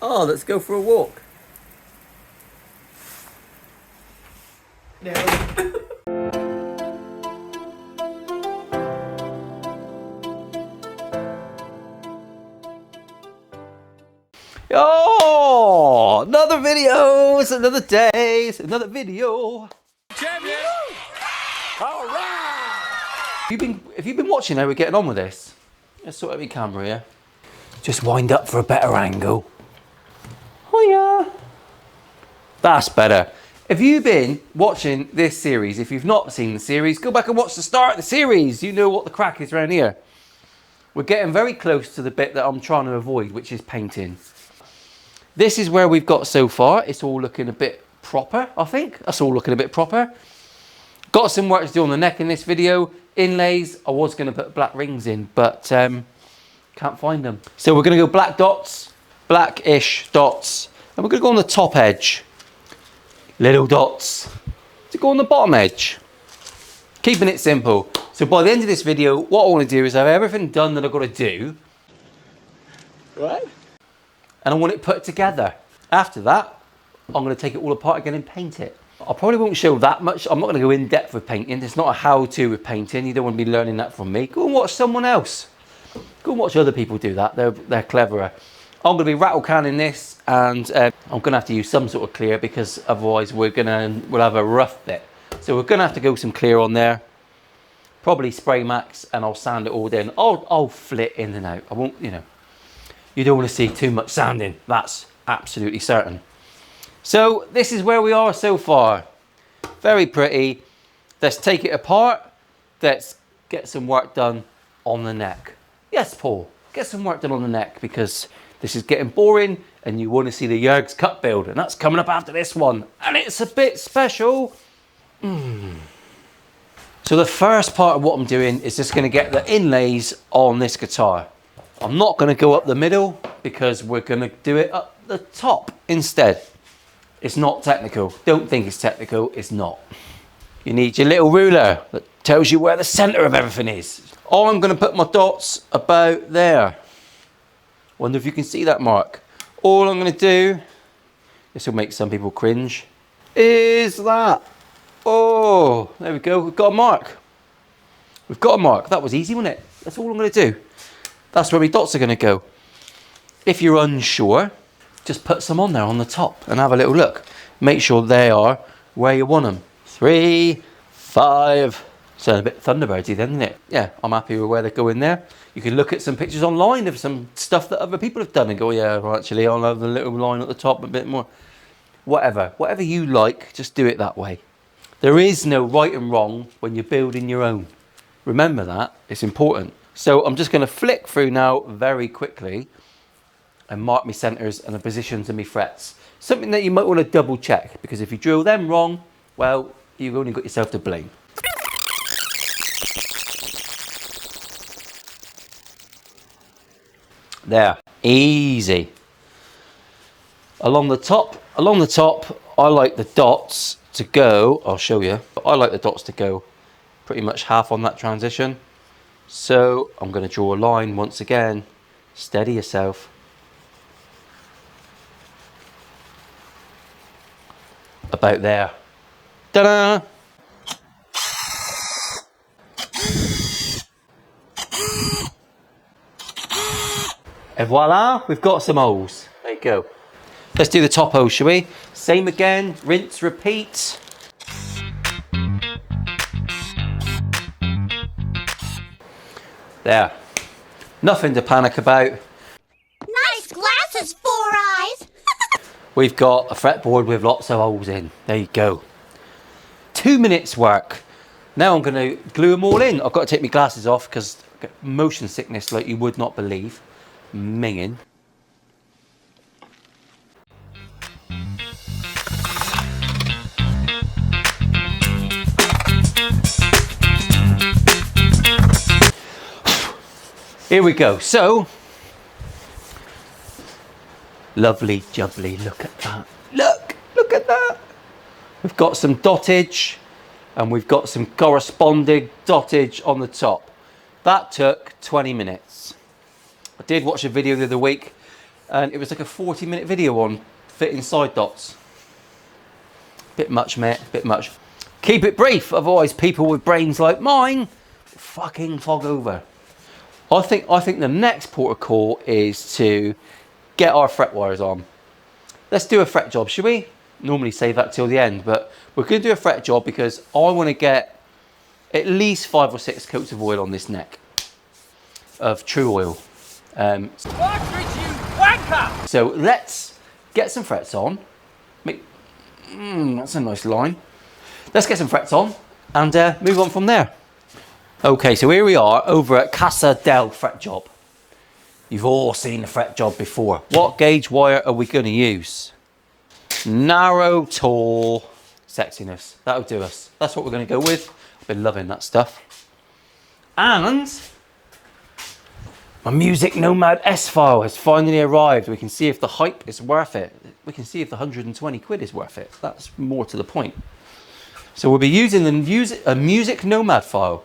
Oh, let's go for a walk. No. Oh, another video. It's another day. It's another video. Champion! All right! If you've been watching how we're getting on with this, let's sort out your camera here. Just wind up for a better angle. Oh yeah. That's better. If you've been watching this series, if you've not seen the series, go back and watch the start of the series. You know what the crack is around here. We're getting very close to the bit that I'm trying to avoid, which is painting. This is where we've got so far. It's all looking a bit proper, I think. That's all looking a bit proper. Got some work to do on the neck in this video. Inlays, I was going to put black rings in, but can't find them. So we're going to go black dots, blackish dots, and we're going to go on the top edge. Little dots to go on the bottom edge. Keeping it simple. So by the end of this video, what I want to do is have everything done that I've got to do. Right? And I want it put together. After that, I'm going to take it all apart again and paint it. I probably won't show that much. I'm not going to go in depth with painting. It's not a how-to with painting. You don't want to be learning that from me. Go and watch someone else. Go and watch other people do that. They're cleverer. I'm going to be rattle canning this, and I'm going to have to use some sort of clear because otherwise we'll have a rough bit. So we're going to have to go some clear on there. Probably spray max, and I'll sand it all in. I'll flit in and out. I won't, you know. You don't want to see too much sanding. That's absolutely certain. So this is where we are so far. Very pretty. Let's take it apart. Let's get some work done on the neck. Yes, Paul, get some work done on the neck because this is getting boring and you want to see the Yerg's cut build, and that's coming up after this one. And it's a bit special. So the first part of what I'm doing is just going to get the inlays on this guitar. I'm not going to go up the middle because we're going to do it up the top instead. It's not technical. Don't think it's technical. It's not. You need your little ruler that tells you where the center of everything is. I'm going to put my dots about there. Wonder if you can see that mark. All I'm going to do, this will make some people cringe, is that. Oh, there we go. We've got a mark. We've got a mark. That was easy, wasn't it? That's all I'm going to do. That's where my dots are going to go. If you're unsure, just put some on there on the top and have a little look. Make sure they are where you want them. 3, 5. Sound a bit Thunderbirdy then, isn't it? Yeah, I'm happy with where they go in there. You can look at some pictures online of some stuff that other people have done and go, yeah, well, actually, I'll have the little line at the top a bit more. Whatever you like, just do it that way. There is no right and wrong when you're building your own. Remember that, it's important. So I'm just going to flick through now very quickly and mark my centers and the positions of my frets. Something that you might want to double check, because if you drill them wrong, well, you've only got yourself to blame. There, easy. Along the top, I like the dots to go, I'll show you, but I like the dots to go pretty much half on that transition. So I'm going to draw a line once again. Steady yourself. About there. Ta-da! And voila, we've got some holes. There you go. Let's do the top hole, shall we? Same again, rinse, repeat. There. Nothing to panic about. Nice glasses, Four Eyes. We've got a fretboard with lots of holes in. There you go. 2 minutes work. Now I'm going to glue them all in. I've got to take my glasses off because I've got motion sickness like you would not believe. Minging. Here we go. So, lovely jubbly. Look at that. Look at that. We've got some dottage and we've got some corresponding dottage on the top. That took 20 minutes. I did watch a video the other week and it was like a 40-minute video on fitting side dots. Bit much, mate, bit much. Keep it brief, otherwise people with brains like mine fucking fog over. I think the next port of call is to get our fret wires on. Let's do a fret job, should we? Normally save that till the end, but we're going to do a fret job because I want to get at least 5 or 6 coats of oil on this neck of true oil. So let's get some frets on. That's a nice line. Let's get some frets on and move on from there. Okay, so here we are over at Casa del Fret Job. You've all seen the fret job before. What gauge wire are we going to use? Narrow, tall, sexiness. That'll do us. That's what we're going to go with. I've been loving that stuff. And my Music Nomad S file has finally arrived. We can see if the hype is worth it. We can see if the 120 quid is worth it. That's more to the point. So we'll be using a Music Nomad file.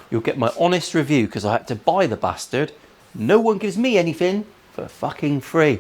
You'll get my honest review because I had to buy the bastard. No one gives me anything for fucking free.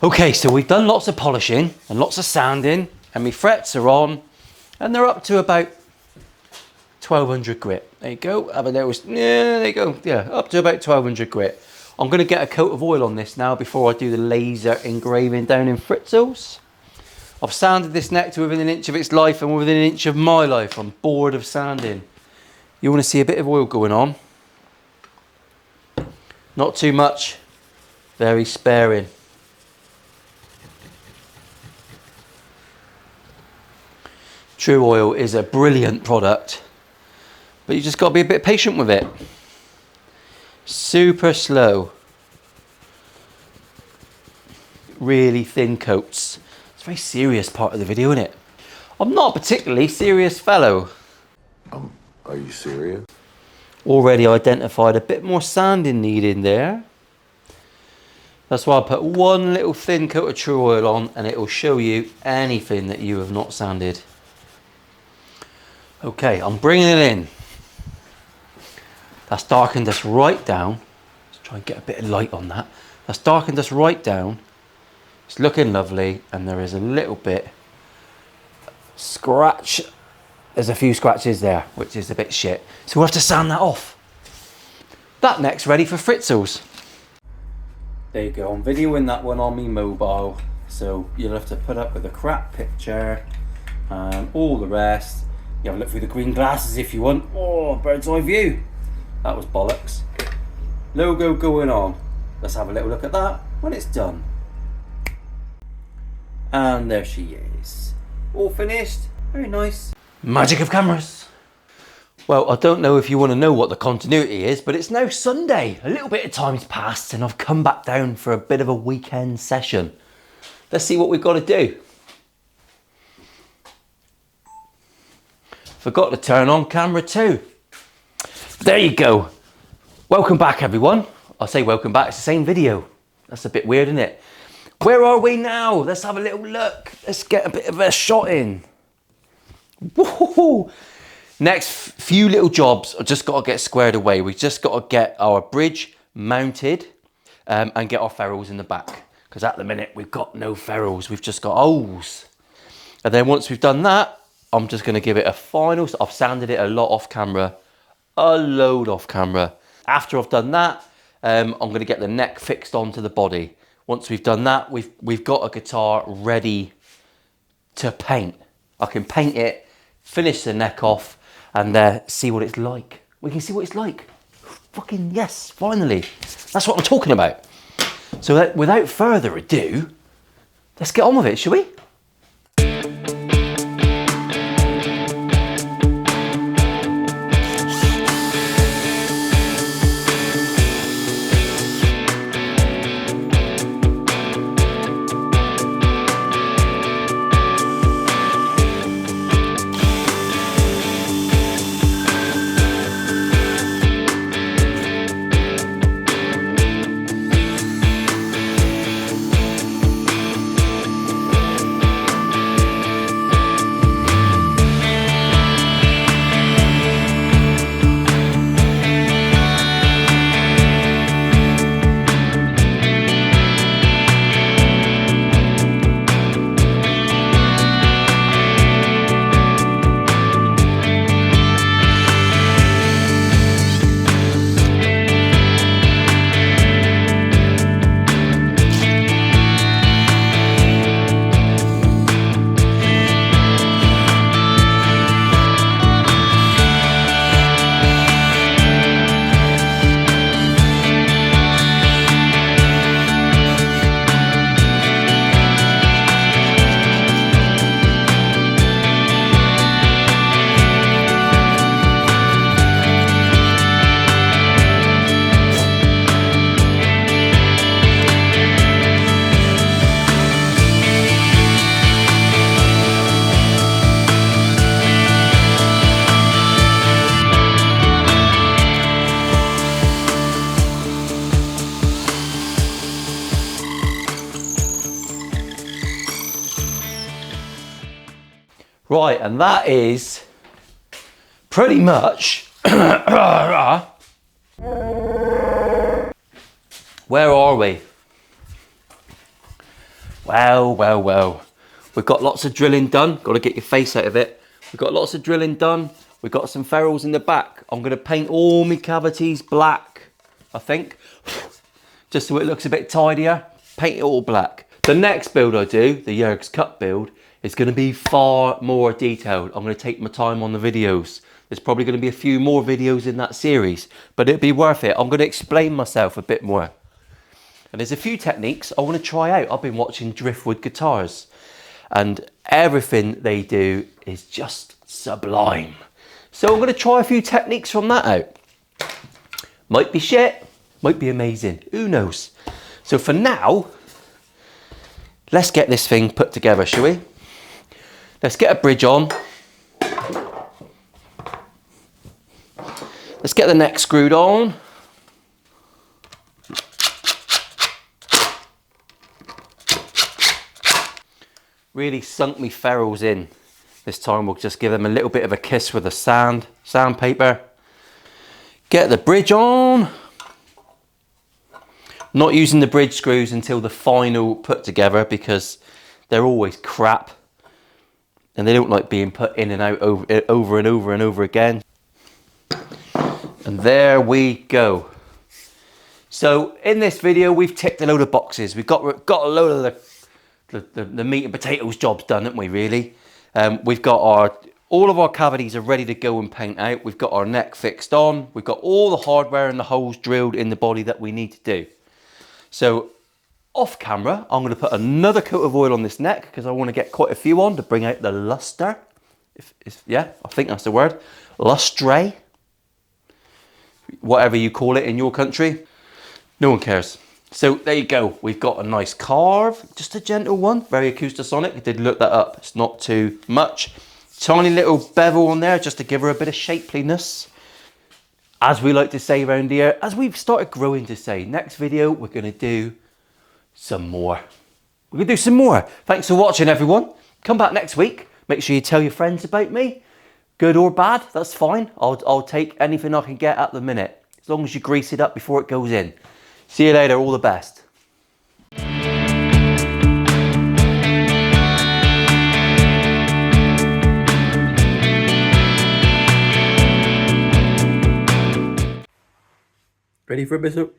Okay, so we've done lots of polishing and lots of sanding, and my frets are on, and they're up to about 1200 grit. There you go. Have a little, yeah, there you go. Yeah, up to about 1200 grit. I'm going to get a coat of oil on this now before I do the laser engraving down in Fritzels. I've sanded this neck to within an inch of its life and within an inch of my life. I'm bored of sanding. You want to see a bit of oil going on. Not too much, very sparing. True oil is a brilliant product, but you just got to be a bit patient with it. Super slow. Really thin coats. It's a very serious part of the video, isn't it? I'm not a particularly serious fellow. Are you serious? Already identified a bit more sanding needed there. That's why I put one little thin coat of true oil on, and it will show you anything that you have not sanded. Okay, I'm bringing it in. That's darkened us right down. Let's try and get a bit of light on that. That's darkened us right down. It's looking lovely, and there is a little bit scratch. There's a few scratches there, which is a bit shit. So we'll have to sand that off. That neck's ready for Fritzels. There you go, I'm videoing that one on my mobile. So you'll have to put up with a crap picture and all the rest. You have a look through the green glasses if you want. Oh, bird's eye view. That was bollocks. Logo going on. Let's have a little look at that when it's done. And there she is. All finished. Very nice. Magic of cameras. Well, I don't know if you want to know what the continuity is, but it's now Sunday. A little bit of time's passed and I've come back down for a bit of a weekend session. Let's see what we've got to do. Forgot to turn on camera 2. There you go. Welcome back, everyone. I say welcome back, it's the same video. That's a bit weird, isn't it? Where are we now? Let's have a little look. Let's get a bit of a shot in. Woohoo! Next few little jobs, I've just got to get squared away. We've just got to get our bridge mounted and get our ferrules in the back. Because at the minute, we've got no ferrules. We've just got holes. And then once we've done that, I'm just going to give it a final. I've sanded it a lot off camera. A load off camera. After I've done that, I'm going to get the neck fixed onto the body. Once we've done that, we've got a guitar ready to paint. I can paint it, finish the neck off, and see what it's like. We can see what it's like. Fucking yes, finally. That's what I'm talking about. So without further ado, let's get on with it, shall we? Right, and that is pretty much, where are we? Well. We've got lots of drilling done. Got to get your face out of it. We've got lots of drilling done. We've got some ferrules in the back. I'm going to paint all my cavities black, I think. Just so it looks a bit tidier. Paint it all black. The next build I do, the Yerg's Cut build, is going to be far more detailed. I'm going to take my time on the videos. There's probably going to be a few more videos in that series, but it'll be worth it. I'm going to explain myself a bit more. And there's a few techniques I want to try out. I've been watching Driftwood Guitars, and everything they do is just sublime. So I'm going to try a few techniques from that out. Might be shit, might be amazing, who knows? So for now, let's get this thing put together, shall we? Let's get a bridge on. Let's get the neck screwed on. Really sunk me ferrules in. This time we'll just give them a little bit of a kiss with a sandpaper. Get the bridge on. Not using the bridge screws until the final put together because they're always crap. And they don't like being put in and out over and over again. And there we go. So in this video, we've ticked a load of boxes. We've got a load of the meat and potatoes jobs done, haven't we, really? We've got all of our cavities are ready to go and paint out. We've got our neck fixed on. We've got all the hardware and the holes drilled in the body that we need to do. So off camera, I'm going to put another coat of oil on this neck because I want to get quite a few on to bring out the luster. Yeah, I think that's the word. Lustre. Whatever you call it in your country. No one cares. So there you go. We've got a nice carve. Just a gentle one. Very acoustasonic. I did look that up. It's not too much. Tiny little bevel on there just to give her a bit of shapeliness. As we like to say around here, as we've started growing to say, next video we're going to do some more. We're going to do some more. Thanks for watching, everyone. Come back next week. Make sure you tell your friends about me. Good or bad, that's fine. I'll take anything I can get at the minute. As long as you grease it up before it goes in. See you later. All the best. Ready for a bit of...